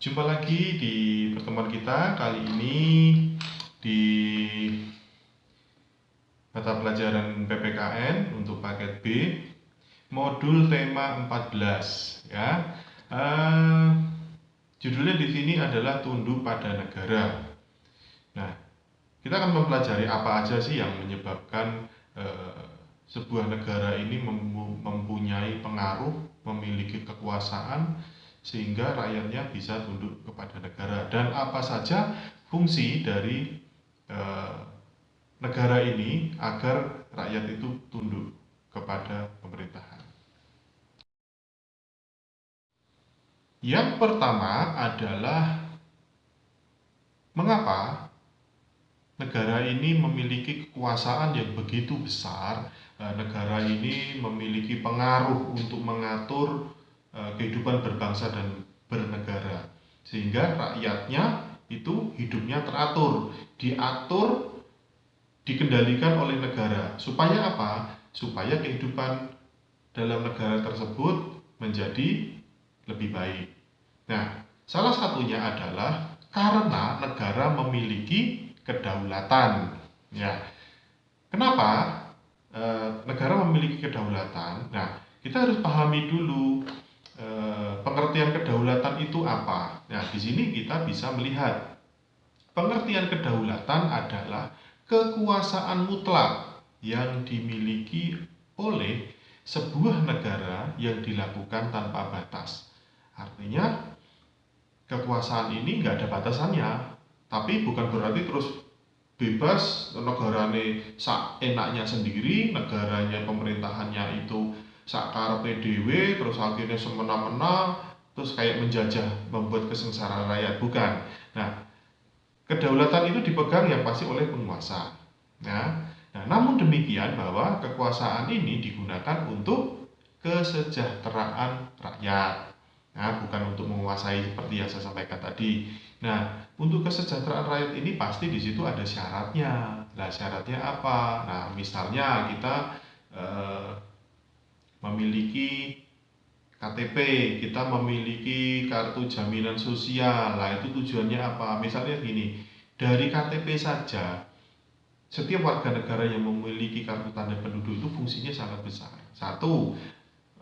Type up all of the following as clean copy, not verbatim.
Jumpa lagi di pertemuan kita kali ini di mata pelajaran PPKN untuk paket B, modul tema 14 ya. Eh, Judulnya di sini adalah tunduk pada negara. Nah, kita akan mempelajari apa aja sih yang menyebabkan sebuah negara ini mempunyai pengaruh, memiliki kekuasaan sehingga rakyatnya bisa tunduk kepada negara, dan apa saja fungsi dari eh, negara ini agar rakyat itu tunduk kepada pemerintahan. Yang pertama adalah mengapa negara ini memiliki kekuasaan yang begitu besar. Negara ini memiliki pengaruh untuk mengatur kehidupan berbangsa dan bernegara, sehingga rakyatnya itu hidupnya teratur, diatur, dikendalikan oleh negara. Supaya apa? Supaya kehidupan dalam negara tersebut menjadi lebih baik. Nah, salah satunya adalah karena negara memiliki kedaulatan. Ya, kenapa negara memiliki kedaulatan? Nah, kita harus pahami dulu pengertian kedaulatan itu apa. Nah, di sini kita bisa melihat pengertian kedaulatan adalah kekuasaan mutlak yang dimiliki oleh sebuah negara yang dilakukan tanpa batas. Artinya kekuasaan ini nggak ada batasannya, tapi bukan berarti terus bebas negarane sak enaknya sendiri, negaranya pemerintahannya itu sak karepe dhewe, terus akhirnya semena-mena, terus kayak menjajah, membuat kesengsaraan rakyat, bukan. Nah, kedaulatan itu dipegang yang pasti oleh penguasa. Nah, namun demikian bahwa kekuasaan ini digunakan untuk kesejahteraan rakyat. Nah, bukan untuk menguasai seperti yang saya sampaikan tadi. Nah, untuk kesejahteraan rakyat ini pasti di situ ada syaratnya. Nah, syaratnya apa? Nah, misalnya kita eh, memiliki KTP, kita memiliki kartu jaminan sosial. Nah, itu tujuannya apa? Misalnya gini, dari KTP saja, setiap warga negara yang memiliki kartu tanda penduduk itu fungsinya sangat besar. Satu,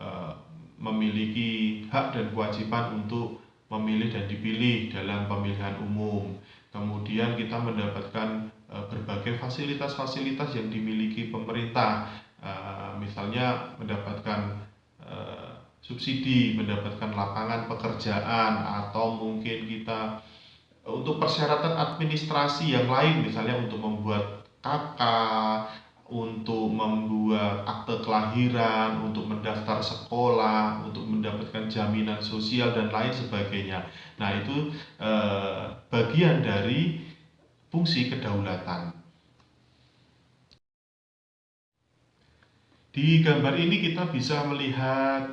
eh, memiliki hak dan kewajiban untuk memilih dan dipilih dalam pemilihan umum. Kemudian kita mendapatkan berbagai fasilitas-fasilitas yang dimiliki pemerintah, misalnya mendapatkan subsidi, mendapatkan lapangan pekerjaan, atau mungkin kita untuk persyaratan administrasi yang lain, misalnya untuk membuat KK, untuk membuat akte kelahiran, untuk mendaftar sekolah, untuk mendapatkan jaminan sosial dan lain sebagainya. Nah, itu bagian dari fungsi kedaulatan. Di gambar ini kita bisa melihat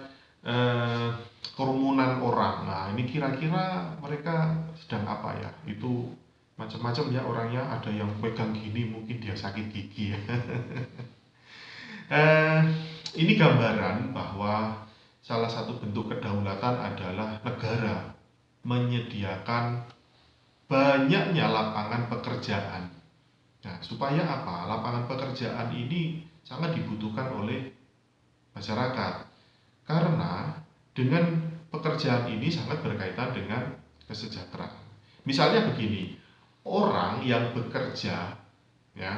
eh, kerumunan orang. Nah, ini kira-kira mereka sedang apa ya? Itu macam-macam ya orangnya. Ada yang pegang gini, mungkin dia sakit gigi ya. Eh, ini gambaran bahwa salah satu bentuk kedaulatan adalah negara menyediakan banyaknya lapangan pekerjaan. Nah, supaya apa? Lapangan pekerjaan ini sangat dibutuhkan oleh masyarakat, karena dengan pekerjaan ini sangat berkaitan dengan kesejahteraan. Misalnya begini, orang yang bekerja, ya,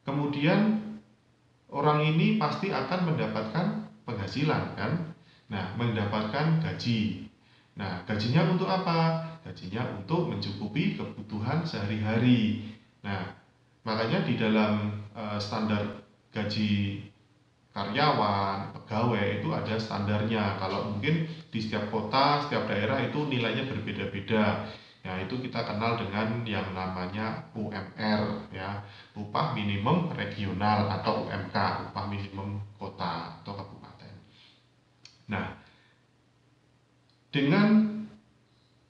kemudian orang ini pasti akan mendapatkan penghasilan kan. Nah, mendapatkan gaji. Nah, gajinya untuk apa? Gajinya untuk mencukupi kebutuhan sehari-hari. Nah, makanya di dalam standar gaji karyawan, pegawai itu ada standarnya. Kalau mungkin di setiap kota, setiap daerah itu nilainya berbeda-beda. Ya, itu kita kenal dengan yang namanya UMR, ya, upah minimum regional, atau UMK, upah minimum kota atau kabupaten. Nah, dengan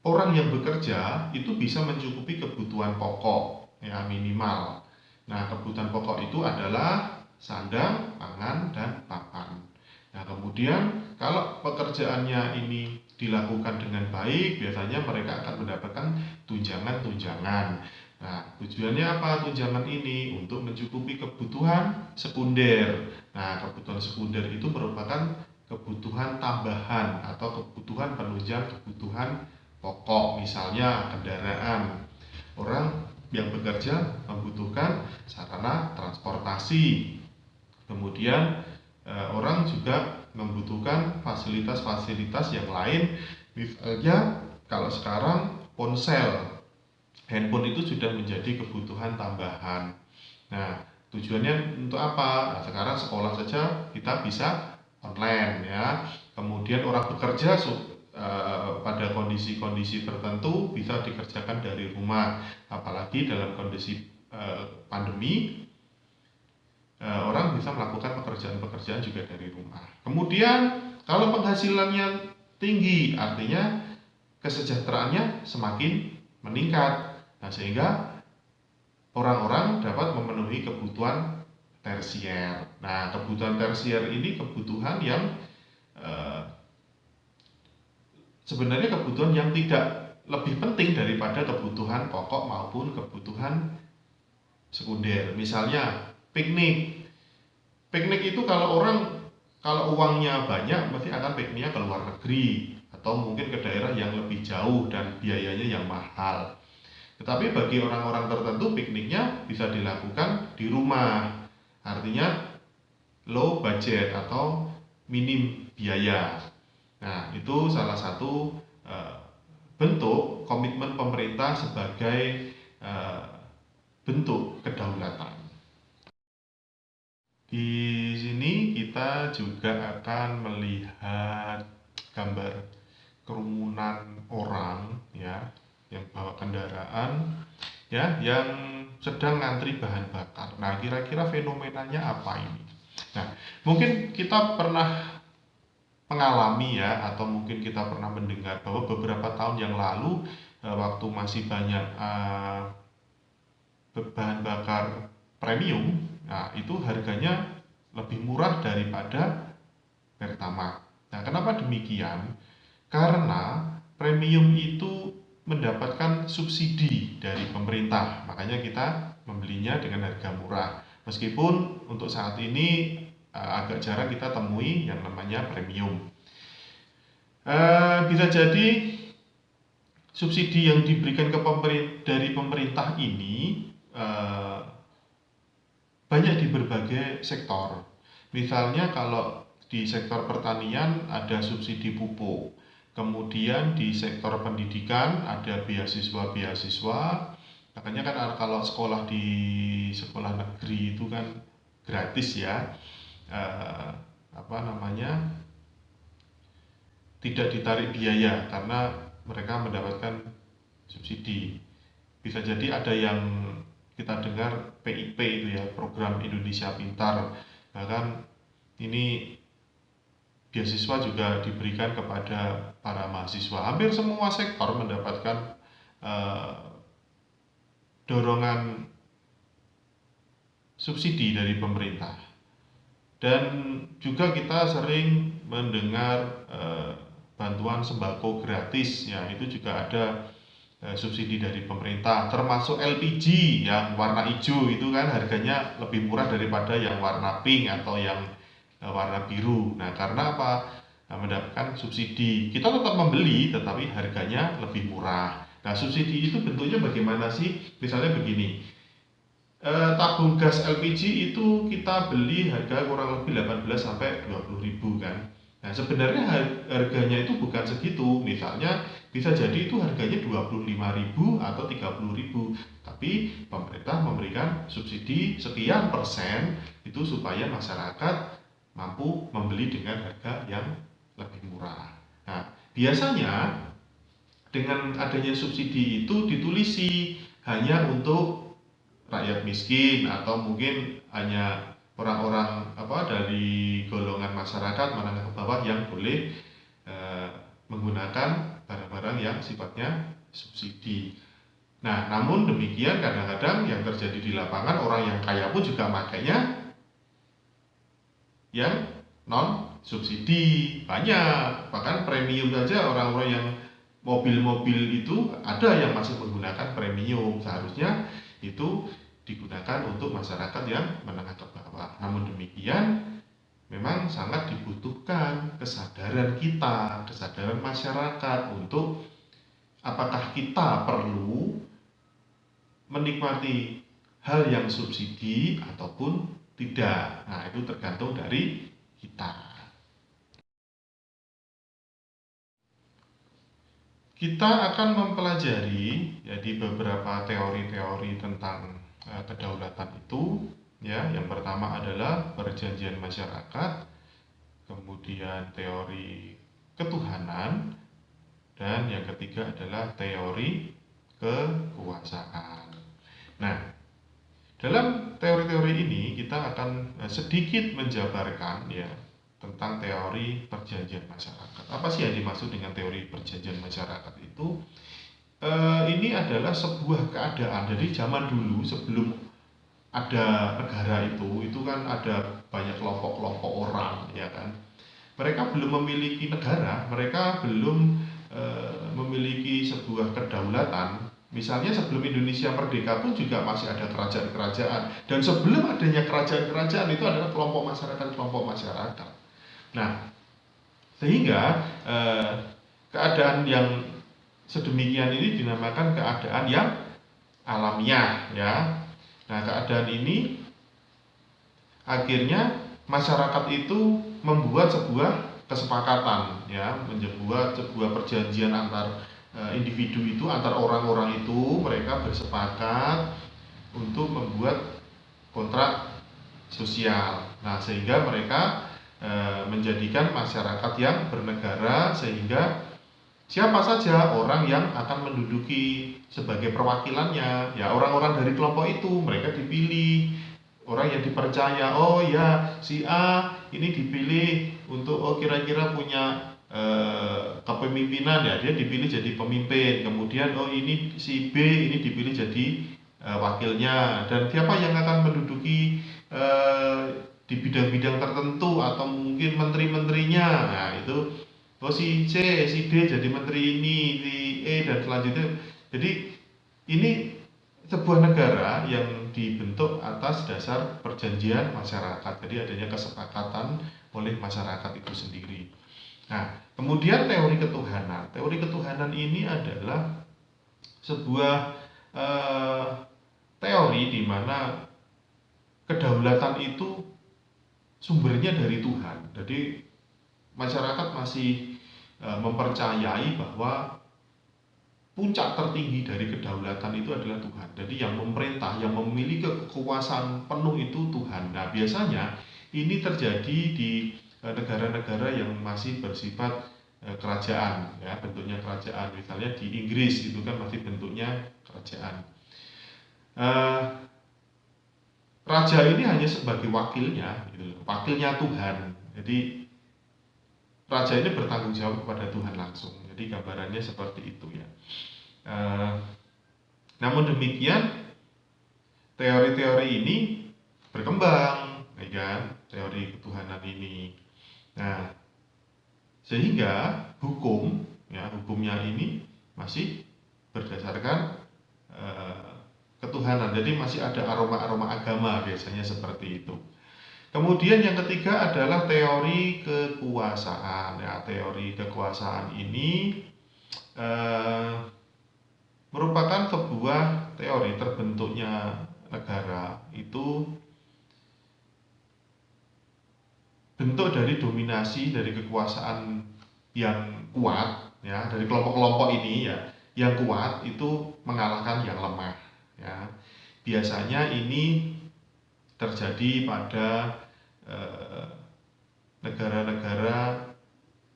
orang yang bekerja itu bisa mencukupi kebutuhan pokok, ya, minimal. Nah, kebutuhan pokok itu adalah sandang, pangan, dan papan. Nah, kemudian kalau pekerjaannya ini dilakukan dengan baik, biasanya mereka akan mendapatkan tunjangan-tunjangan. Nah, tujuannya apa tunjangan ini? Untuk mencukupi kebutuhan sekunder. Nah, kebutuhan sekunder itu merupakan kebutuhan tambahan atau kebutuhan penunjang kebutuhan pokok, misalnya kendaraan. Orang yang bekerja membutuhkan sarana transportasi. Kemudian orang juga membutuhkan fasilitas-fasilitas yang lain, misalnya kalau sekarang ponsel, handphone itu sudah menjadi kebutuhan tambahan. Nah, tujuannya untuk apa? Nah, sekarang sekolah saja kita bisa online ya. Kemudian orang bekerja pada kondisi-kondisi tertentu bisa dikerjakan dari rumah. Apalagi dalam kondisi pandemi, orang bisa melakukan pekerjaan-pekerjaan juga dari rumah. Kemudian kalau penghasilannya tinggi, artinya kesejahteraannya semakin meningkat. Nah, sehingga orang-orang dapat memenuhi kebutuhan tersier. Nah, kebutuhan tersier ini kebutuhan yang eh, sebenarnya kebutuhan yang tidak lebih penting daripada kebutuhan pokok maupun kebutuhan sekunder. Misalnya piknik. Piknik itu kalau uangnya banyak pasti akan pikniknya ke luar negeri atau mungkin ke daerah yang lebih jauh dan biayanya yang mahal. Tetapi bagi orang-orang tertentu pikniknya bisa dilakukan di rumah. Artinya low budget atau minim biaya. Nah, itu salah satu bentuk komitmen pemerintah sebagai bentuk kedaulatan. Di sini kita juga akan melihat gambar kerumunan orang ya yang bawa kendaraan ya yang sedang ngantri bahan bakar. Nah, kira-kira fenomenanya apa ini? Nah, mungkin kita pernah mengalami ya atau mungkin kita pernah mendengar bahwa beberapa tahun yang lalu waktu masih banyak bahan bakar premium, nah itu harganya lebih murah daripada Pertamax. Nah, kenapa demikian? Karena premium itu mendapatkan subsidi dari pemerintah, makanya kita membelinya dengan harga murah. Meskipun untuk saat ini agak jarang kita temui yang namanya premium. Bisa jadi subsidi yang diberikan dari pemerintah ini banyak di berbagai sektor. Misalnya kalau di sektor pertanian ada subsidi pupuk, kemudian di sektor pendidikan ada beasiswa-beasiswa. Makanya kan kalau sekolah di sekolah negeri itu kan gratis ya, eh, apa namanya, tidak ditarik biaya karena mereka mendapatkan subsidi. Bisa jadi ada yang kita dengar PIP itu ya, program Indonesia Pintar. Bahkan ini beasiswa juga diberikan kepada para mahasiswa. Hampir semua sektor mendapatkan eh, dorongan subsidi dari pemerintah. Dan juga kita sering mendengar bantuan sembako gratis ya, itu juga ada subsidi dari pemerintah, termasuk LPG yang warna hijau itu kan harganya lebih murah daripada yang warna pink atau yang warna biru. Nah, karena apa? Nah, mendapatkan subsidi, kita tetap membeli tetapi harganya lebih murah. Nah, subsidi itu bentuknya bagaimana sih? Misalnya begini, tabung gas LPG itu kita beli harga kurang lebih 18 sampai 20 ribu kan. Nah, sebenarnya harganya itu bukan segitu. Misalnya bisa jadi itu harganya 25.000 atau 30.000. Tapi pemerintah memberikan subsidi sekian persen itu supaya masyarakat mampu membeli dengan harga yang lebih murah. Nah, biasanya dengan adanya subsidi itu ditulisi hanya untuk rakyat miskin atau mungkin hanya orang-orang dari golongan masyarakat menengah ke bawah yang boleh menggunakan barang-barang yang sifatnya subsidi. Nah, namun demikian kadang-kadang yang terjadi di lapangan orang yang kaya pun juga makainya yang non subsidi banyak, bahkan premium saja orang-orang yang mobil-mobil itu ada yang masih menggunakan premium, seharusnya itu digunakan untuk masyarakat yang menengah ke bawah. Namun demikian memang sangat dibutuhkan kesadaran kita, kesadaran masyarakat untuk apakah kita perlu menikmati hal yang subsidi ataupun tidak. Nah, itu tergantung dari kita. Kita akan mempelajari jadi beberapa teori-teori tentang kedaulatan itu. Ya, yang pertama adalah perjanjian masyarakat, kemudian teori ketuhanan, dan yang ketiga adalah teori kekuasaan. Nah, dalam teori-teori ini kita akan sedikit menjabarkan ya tentang teori perjanjian masyarakat. Apa sih yang dimaksud dengan teori perjanjian masyarakat itu? Ini adalah sebuah keadaan. Jadi zaman dulu sebelum ada negara itu kan ada banyak kelompok-kelompok orang, ya kan. Mereka belum memiliki negara, mereka belum memiliki sebuah kedaulatan. Misalnya sebelum Indonesia merdeka pun juga masih ada kerajaan-kerajaan, dan sebelum adanya kerajaan-kerajaan itu adalah kelompok masyarakat. Nah, sehingga keadaan yang sedemikian ini dinamakan keadaan yang alamiah, ya. Nah, keadaan ini akhirnya masyarakat itu membuat sebuah kesepakatan, ya, membuat sebuah perjanjian antar individu itu, antar orang-orang itu, mereka bersepakat untuk membuat kontrak sosial. Nah, sehingga mereka menjadikan masyarakat yang bernegara, sehingga siapa saja orang yang akan menduduki sebagai perwakilannya, ya orang-orang dari kelompok itu mereka dipilih, orang yang dipercaya. Oh ya, si A ini dipilih untuk kira-kira punya kepemimpinan, ya dia dipilih jadi pemimpin. Kemudian ini si B ini dipilih jadi wakilnya, dan siapa yang akan menduduki di bidang-bidang tertentu atau mungkin menteri-menterinya. Nah, itu si C, si D jadi menteri ini, si E dan selanjutnya. Jadi ini sebuah negara yang dibentuk atas dasar perjanjian masyarakat. Jadi adanya kesepakatan oleh masyarakat itu sendiri. Nah, kemudian teori ketuhanan. Teori ketuhanan ini adalah sebuah teori di mana kedaulatan itu sumbernya dari Tuhan. Jadi masyarakat masih mempercayai bahwa puncak tertinggi dari kedaulatan itu adalah Tuhan. Jadi yang memerintah, yang memiliki kekuasaan penuh itu Tuhan. Nah, biasanya ini terjadi di negara-negara yang masih bersifat kerajaan, ya, bentuknya kerajaan. Misalnya di Inggris itu kan masih bentuknya kerajaan. Raja ini hanya sebagai wakilnya, gitu, wakilnya Tuhan. Jadi raja ini bertanggung jawab kepada Tuhan langsung. Jadi gambarannya seperti itu, ya. Namun demikian teori-teori ini berkembang, ya kan, teori ketuhanan ini. Nah, sehingga hukumnya ini masih berdasarkan ketuhanan. Jadi masih ada aroma-aroma agama biasanya seperti itu. Kemudian yang ketiga adalah teori kekuasaan. Ya, teori kekuasaan ini merupakan sebuah teori terbentuknya negara itu bentuk dari dominasi dari kekuasaan yang kuat, ya, dari kelompok-kelompok ini, ya, yang kuat itu mengalahkan yang lemah, ya. Biasanya ini terjadi pada negara-negara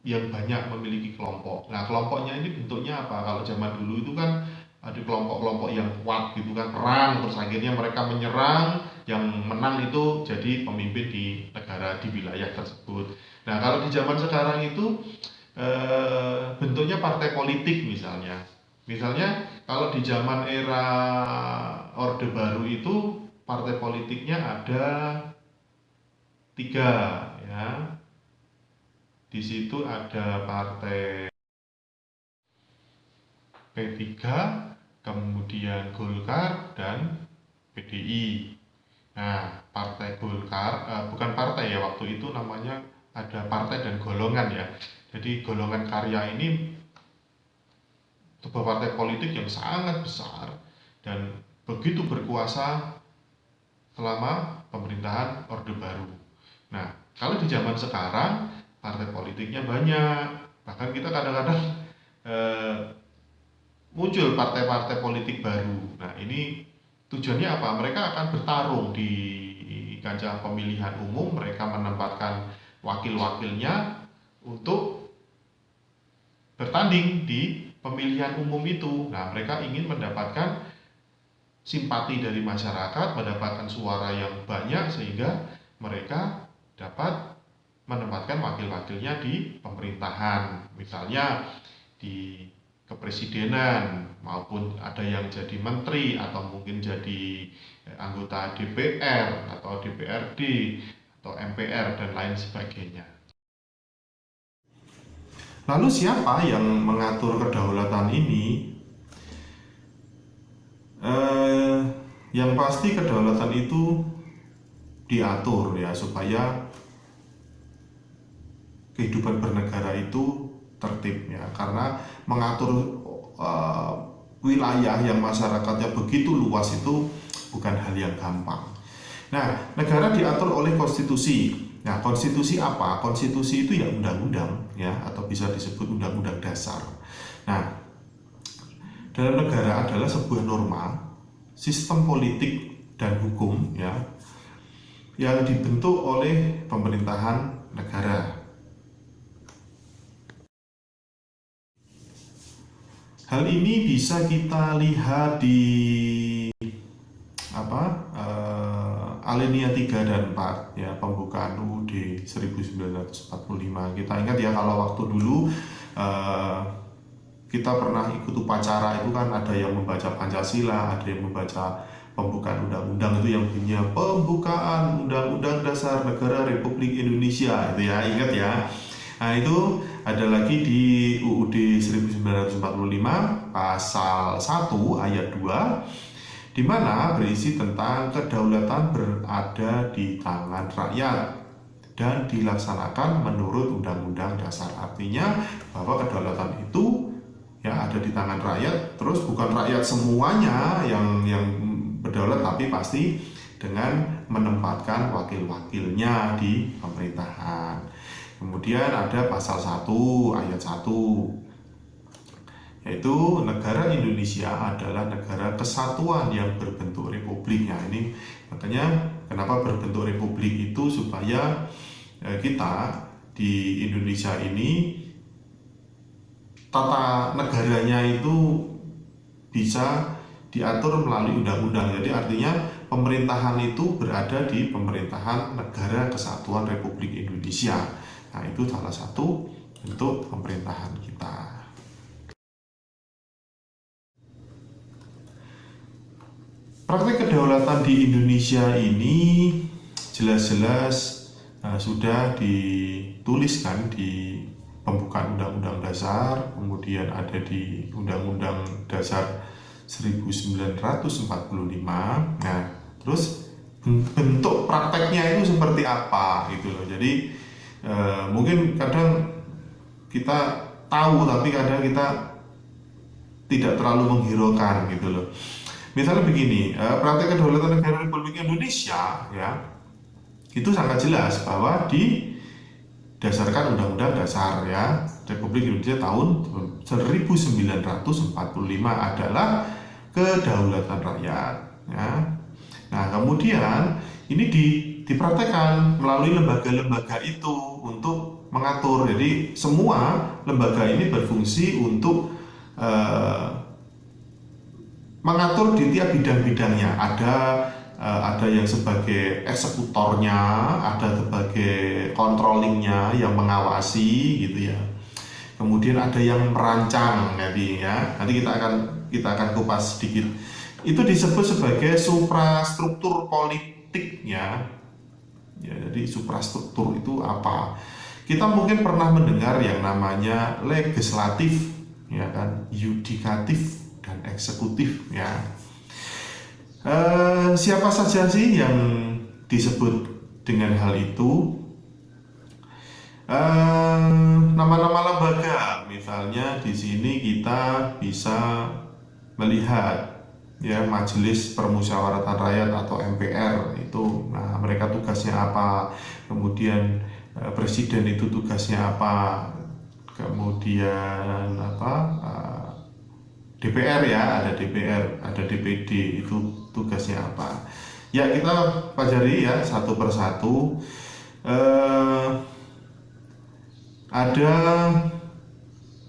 yang banyak memiliki kelompok. Nah, kelompoknya ini bentuknya apa? Kalau zaman dulu itu kan ada kelompok-kelompok yang kuat gitu kan, perang, terus akhirnya mereka menyerang, yang menang itu jadi pemimpin di negara, di wilayah tersebut. Nah, kalau di zaman sekarang itu bentuknya partai politik misalnya. Misalnya kalau di zaman era Orde Baru itu partai politiknya ada 3, ya. Di situ ada partai P3, kemudian Golkar dan PDI. Nah, partai Golkar, bukan partai ya, waktu itu namanya ada partai dan golongan ya. Jadi golongan karya ini sebuah partai politik yang sangat besar dan begitu berkuasa selama pemerintahan Orde Baru. Nah, kalau di zaman sekarang partai politiknya banyak, bahkan kita kadang-kadang eh, muncul partai-partai politik baru. Nah, ini tujuannya apa? Mereka akan bertarung di kancah pemilihan umum, mereka menempatkan wakil-wakilnya untuk bertanding di pemilihan umum itu. Nah, mereka ingin mendapatkan simpati dari masyarakat, mendapatkan suara yang banyak sehingga mereka dapat menempatkan wakil-wakilnya di pemerintahan. Misalnya di kepresidenan, maupun ada yang jadi menteri atau mungkin jadi anggota DPR atau DPRD atau MPR dan lain sebagainya. Lalu siapa yang mengatur kedaulatan ini? Yang pasti kedaulatan itu diatur ya supaya kehidupan bernegara itu tertib ya, karena mengatur wilayah yang masyarakatnya begitu luas itu bukan hal yang gampang. Nah, negara diatur oleh konstitusi. Nah, konstitusi apa? Konstitusi itu ya undang-undang ya, atau bisa disebut undang-undang dasar. Nah, dalam negara adalah sebuah norma, sistem politik dan hukum ya yang dibentuk oleh pemerintahan negara. Hal ini bisa kita lihat di alinea 3 dan 4 ya, pembukaan UUD 1945. Kita ingat ya, kalau waktu dulu kita pernah ikut upacara itu kan ada yang membaca Pancasila, ada yang membaca pembukaan undang-undang itu yang bunyinya pembukaan Undang-Undang Dasar Negara Republik Indonesia, itu ya, ingat ya. Nah, itu ada lagi di UUD 1945 pasal 1 ayat 2 di mana berisi tentang kedaulatan berada di tangan rakyat dan dilaksanakan menurut Undang-Undang Dasar. Artinya bahwa kedaulatan itu ya ada di tangan rakyat, terus bukan rakyat semuanya yang berdaulat, tapi pasti dengan menempatkan wakil-wakilnya di pemerintahan. Kemudian ada pasal 1 ayat 1 yaitu negara Indonesia adalah negara kesatuan yang berbentuk republik. Nah, ini makanya kenapa berbentuk republik itu supaya kita di Indonesia ini tata negaranya itu bisa diatur melalui undang-undang. Jadi artinya pemerintahan itu berada di pemerintahan Negara Kesatuan Republik Indonesia. Nah, itu salah satu bentuk pemerintahan kita. Praktik kedaulatan di Indonesia ini jelas-jelas sudah dituliskan di pembukaan Undang-Undang Dasar, kemudian ada di Undang-Undang Dasar 1945. Nah, terus bentuk prakteknya itu seperti apa gitu loh. Jadi mungkin kadang kita tahu tapi kadang kita tidak terlalu menghiraukan gitu loh. Misalnya begini, praktek kedaulatan negara Republik Indonesia ya itu sangat jelas bahwa didasarkan Undang-Undang Dasar ya Republik Indonesia tahun 1945 adalah kedaulatan rakyat ya. Nah, kemudian ini dipraktekkan melalui lembaga-lembaga itu untuk mengatur. Jadi semua lembaga ini berfungsi untuk mengatur di tiap bidang-bidangnya. Ada yang sebagai eksekutornya, ada sebagai controllingnya yang mengawasi gitu ya. Kemudian ada yang merancang nanti ya. Nanti kita akan kupas sedikit. Itu disebut sebagai suprastruktur politik ya. Ya, jadi suprastruktur itu apa? Kita mungkin pernah mendengar yang namanya legislatif, ya kan, yudikatif dan eksekutif, ya. Siapa saja sih yang disebut dengan hal itu? Nama-nama lembaga, misalnya di sini kita bisa melihat ya Majelis Permusyawaratan Rakyat atau MPR itu, nah mereka tugasnya apa, kemudian presiden itu tugasnya apa, kemudian DPR ya, ada DPR, ada DPD, itu tugasnya apa. Ya kita pelajari ya satu persatu. Ada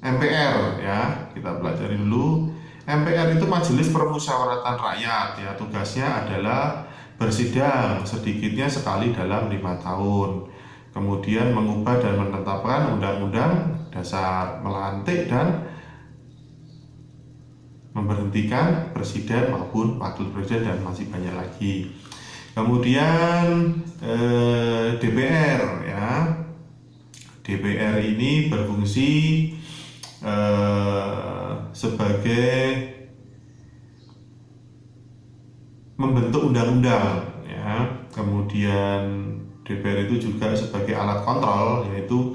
MPR ya, kita pelajari dulu. MPR itu Majelis Permusyawaratan Rakyat ya, tugasnya adalah bersidang sedikitnya sekali dalam 5 tahun, kemudian mengubah dan menetapkan undang-undang dasar, melantik dan memberhentikan presiden maupun wakil presiden, dan masih banyak lagi. Kemudian DPR ya, DPR ini berfungsi sebagai membentuk undang-undang ya. Kemudian DPR itu juga sebagai alat kontrol, yaitu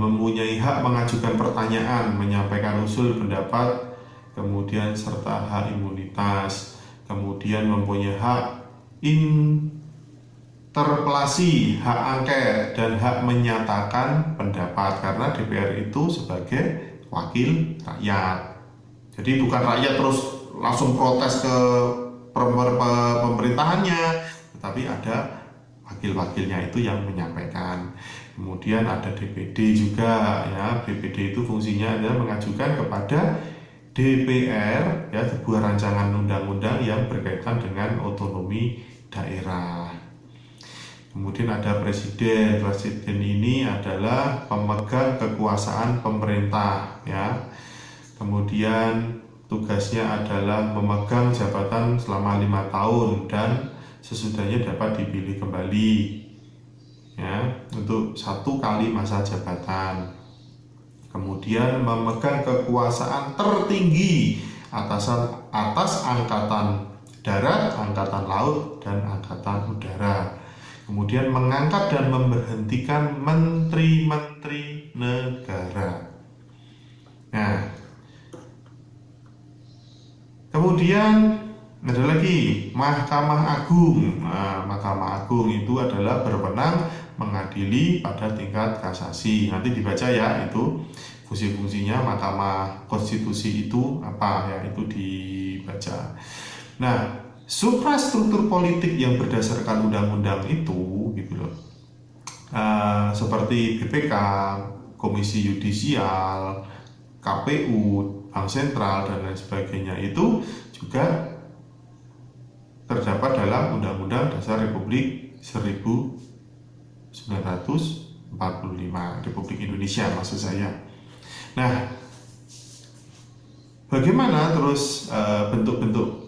mempunyai hak mengajukan pertanyaan, menyampaikan usul pendapat, kemudian serta hak imunitas, kemudian mempunyai hak interpelasi, hak angket, dan hak menyatakan pendapat, karena DPR itu sebagai wakil rakyat. Jadi bukan rakyat terus langsung protes ke pemerintahannya, tetapi ada wakil-wakilnya itu yang menyampaikan. Kemudian ada DPD juga ya, DPD itu fungsinya adalah mengajukan kepada DPR ya sebuah rancangan undang-undang yang berkaitan dengan otonomi daerah. Kemudian ada presiden. Presiden ini adalah pemegang kekuasaan pemerintah ya. Kemudian tugasnya adalah memegang jabatan selama 5 tahun dan sesudahnya dapat dipilih kembali ya, untuk 1 kali masa jabatan. Kemudian memegang kekuasaan tertinggi atas angkatan darat, angkatan laut, dan angkatan udara. Kemudian mengangkat dan memberhentikan menteri-menteri negara. Nah, kemudian ada lagi Mahkamah Agung. Nah, Mahkamah Agung itu adalah berwenang mengadili pada tingkat kasasi. Nanti dibaca ya, itu fungsi-fungsinya Mahkamah Konstitusi itu apa ya, itu dibaca. Nah, suprastruktur politik yang berdasarkan undang-undang itu gitu loh, seperti BPK, Komisi Yudisial, KPU, Bank Sentral, dan lain sebagainya, itu juga terdapat dalam Undang-Undang Dasar Republik 1945, Republik Indonesia maksud saya. Nah, bagaimana terus bentuk-bentuk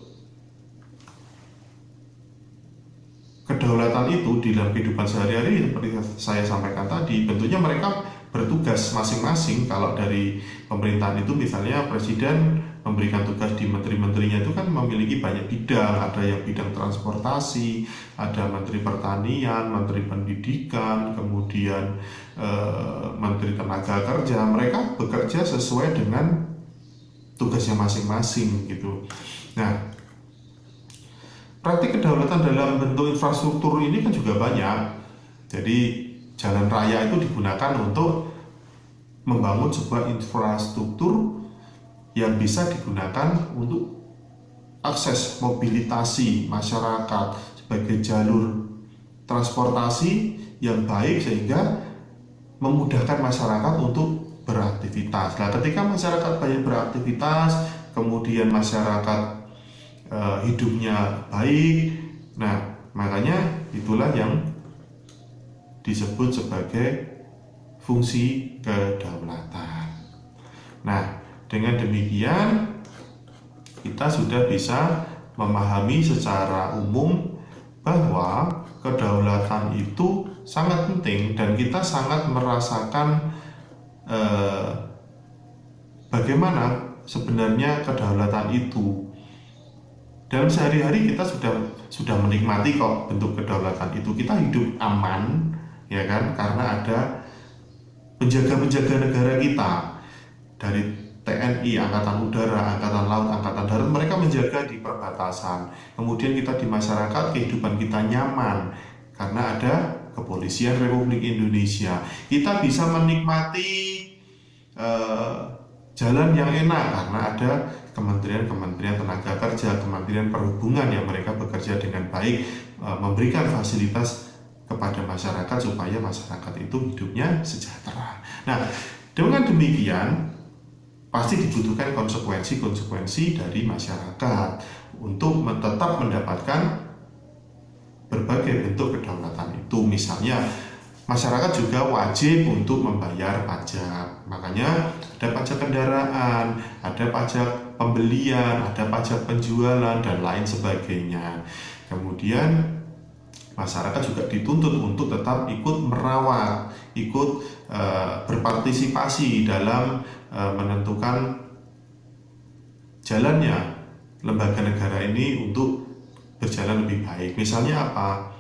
kedaulatan itu di dalam kehidupan sehari-hari? Seperti saya sampaikan tadi, bentuknya mereka bertugas masing-masing. Kalau dari pemerintahan itu misalnya presiden memberikan tugas di menteri-menterinya itu kan memiliki banyak bidang. Ada yang bidang transportasi, ada menteri pertanian, menteri pendidikan, kemudian menteri tenaga kerja. Mereka bekerja sesuai dengan tugasnya masing-masing gitu. Nah, praktik kedaulatan dalam bentuk infrastruktur ini kan juga banyak. Jadi jalan raya itu digunakan untuk membangun sebuah infrastruktur yang bisa digunakan untuk akses mobilitasi masyarakat sebagai jalur transportasi yang baik, sehingga memudahkan masyarakat untuk beraktivitas. Nah, ketika masyarakat banyak beraktivitas, kemudian masyarakat hidupnya baik, nah makanya itulah yang disebut sebagai fungsi kedaulatan. Nah, dengan demikian kita sudah bisa memahami secara umum bahwa kedaulatan itu sangat penting dan kita sangat merasakan bagaimana sebenarnya kedaulatan itu. Dalam sehari-hari kita sudah menikmati kok bentuk kedaulatan itu. Kita hidup aman, ya kan? Karena ada penjaga-penjaga negara kita dari TNI, Angkatan Udara, Angkatan Laut, Angkatan Darat, mereka menjaga di perbatasan. Kemudian kita di masyarakat, kehidupan kita nyaman karena ada Kepolisian Republik Indonesia. Kita bisa menikmati jalan yang enak karena ada Kementerian Tenaga Kerja, Kementerian Perhubungan yang mereka bekerja dengan baik, memberikan fasilitas kepada masyarakat supaya masyarakat itu hidupnya sejahtera. Nah, dengan demikian pasti dibutuhkan konsekuensi dari masyarakat untuk tetap mendapatkan berbagai bentuk kedaulatan itu. Misalnya masyarakat juga wajib untuk membayar pajak. Makanya ada pajak kendaraan, ada pajak pembelian, ada pajak penjualan, dan lain sebagainya. Kemudian masyarakat juga dituntut untuk tetap ikut merawat, ikut berpartisipasi dalam menentukan jalannya lembaga negara ini untuk berjalan lebih baik. Misalnya apa?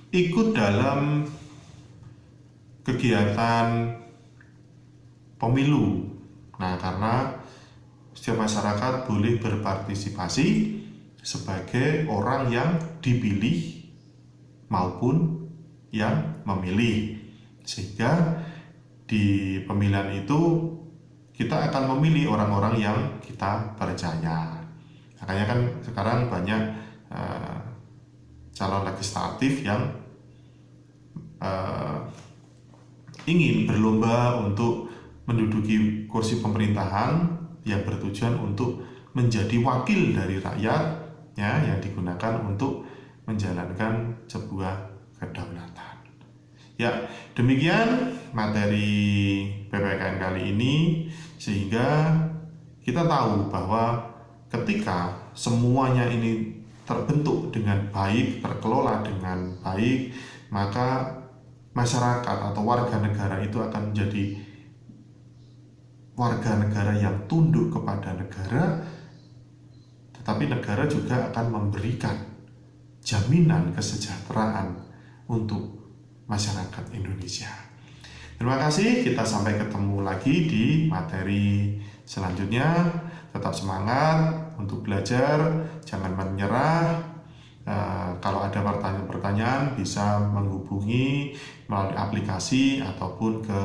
Ikut dalam kegiatan pemilu. Nah, karena setiap masyarakat boleh berpartisipasi sebagai orang yang dipilih maupun yang memilih, sehingga di pemilihan itu kita akan memilih orang-orang yang kita percaya. Makanya kan sekarang banyak calon legislatif yang ingin berlomba untuk menduduki kursi pemerintahan yang bertujuan untuk menjadi wakil dari rakyat, ya, yang digunakan untuk menjalankan sebuah kedaulatan. Ya, demikian materi PPKN kali ini, sehingga kita tahu bahwa ketika semuanya ini terbentuk dengan baik, terkelola dengan baik, maka masyarakat atau warga negara itu akan menjadi warga negara yang tunduk kepada negara, tetapi negara juga akan memberikan jaminan kesejahteraan untuk masyarakat Indonesia. Terima kasih, kita sampai ketemu lagi di materi selanjutnya. Tetap semangat untuk belajar, jangan menyerah. Kalau ada pertanyaan-pertanyaan bisa menghubungi melalui aplikasi ataupun ke